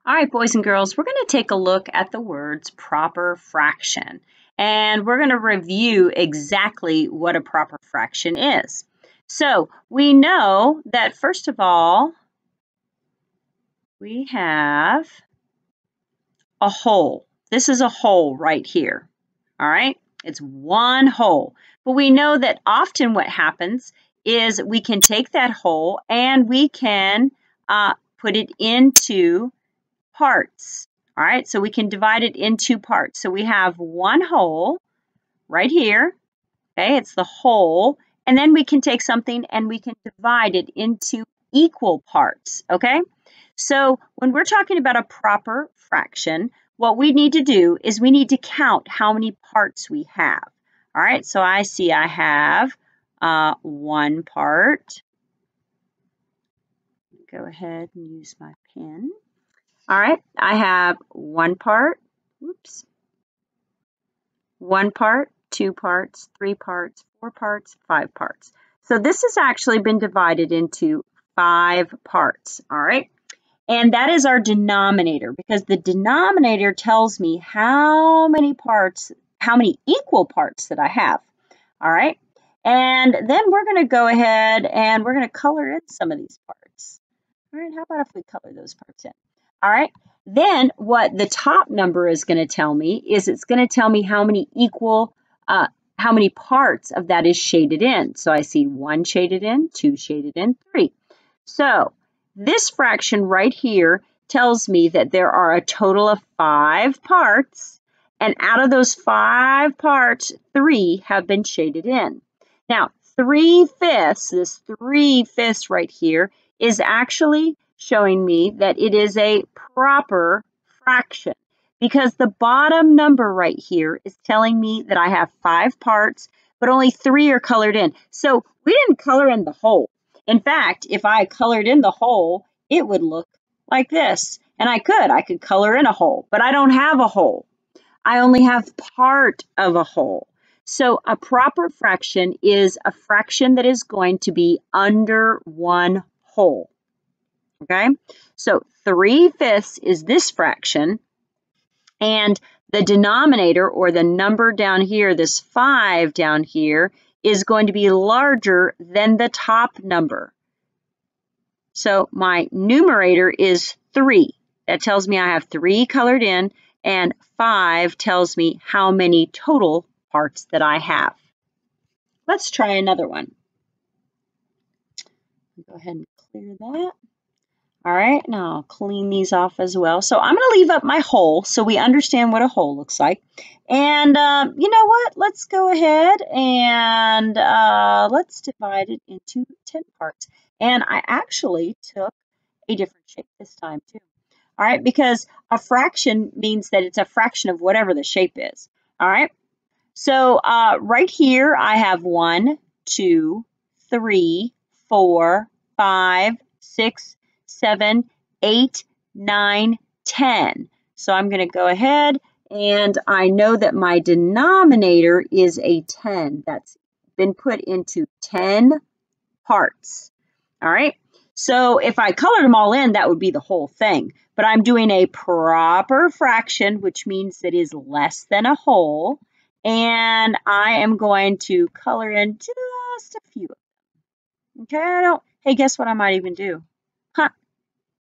All right, boys and girls, we're going to take a look at the words proper fraction, and we're going to review exactly what a proper fraction is. So we know that, first of all, we have a whole. This is a whole right here, all right? It's one whole. But we know that often what happens is we can take that whole and we can put it into parts. All right, so we can divide it in two parts. So we have one whole right here. Okay, it's the whole. And then we can take something and we can divide it into equal parts. Okay, so when we're talking about a proper fraction, what we need to do is we need to count how many parts we have. All right, so I see I have one part. Go ahead and use my pen. All right, I have one part, one part, two parts, three parts, four parts, five parts. So this has actually been divided into 5 parts, all right? And that is our denominator because the denominator tells me how many parts, how many equal parts that I have, all right? And then we're going to go ahead and we're going to color in some of these parts. All right, how about if we color those parts in? All right, then what the top number is going to tell me is it's going to tell me how many how many parts of that is shaded in. So I see 1 shaded in, 2 shaded in, 3. So this fraction right here tells me that there are a total of 5 parts, and out of those 5 parts, 3 have been shaded in. Now, 3/5, this 3/5 right here, is actually showing me that it is a proper fraction because the bottom number right here is telling me that I have 5 parts, but only 3 are colored in. So we didn't color in the whole. In fact, if I colored in the whole, it would look like this. And I could color in a whole, but I don't have a whole. I only have part of a whole. So a proper fraction is a fraction that is going to be under one whole. Okay, so 3/5 is this fraction, and the denominator, or the number down here, this 5 down here, is going to be larger than the top number. So my numerator is 3. That tells me I have 3 colored in, and 5 tells me how many total parts that I have. Let's try another one. Go ahead and clear that. All right, now I'll clean these off as well. So I'm going to leave up my whole so we understand what a whole looks like. And you know what? Let's go ahead and let's divide it into 10 parts. And I actually took a different shape this time too. All right, because a fraction means that it's a fraction of whatever the shape is. All right, so right here I have 1, 2, 3, 4, 5, 6, 7, 8, 9, 10. So I'm going to go ahead and I know that my denominator is a 10. That's been put into 10 parts. All right. So if I colored them all in, that would be the whole thing. But I'm doing a proper fraction, which means it is less than a whole. And I am going to color in just a few of them. Okay, hey, guess what I might even do? Huh.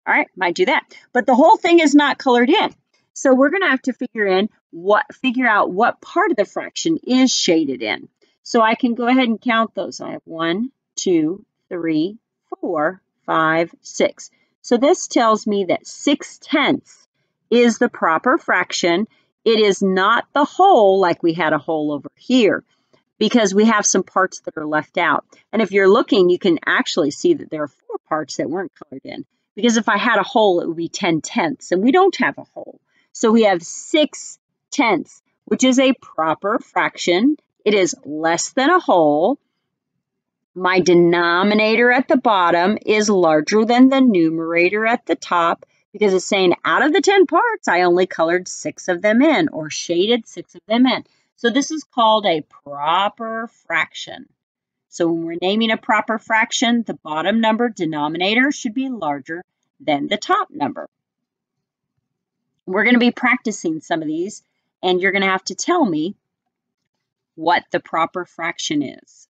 All right, might do that. But the whole thing is not colored in. So we're going to have to figure out what part of the fraction is shaded in. So I can go ahead and count those. I have 1, 2, 3, 4, 5, 6. So this tells me that 6/10 is the proper fraction. It is not the whole like we had a whole over here because we have some parts that are left out. And if you're looking, you can actually see that there are 4 parts that weren't colored in because if I had a whole, it would be 10/10, and we don't have a whole. So we have 6/10, which is a proper fraction. It is less than a whole. My denominator at the bottom is larger than the numerator at the top because it's saying out of the 10 parts, I only colored 6 of them in or shaded 6 of them in. So this is called a proper fraction. So when we're naming a proper fraction, the bottom number, denominator, should be larger than the top number. we're going to be practicing some of these, and you're going to have to tell me what the proper fraction is.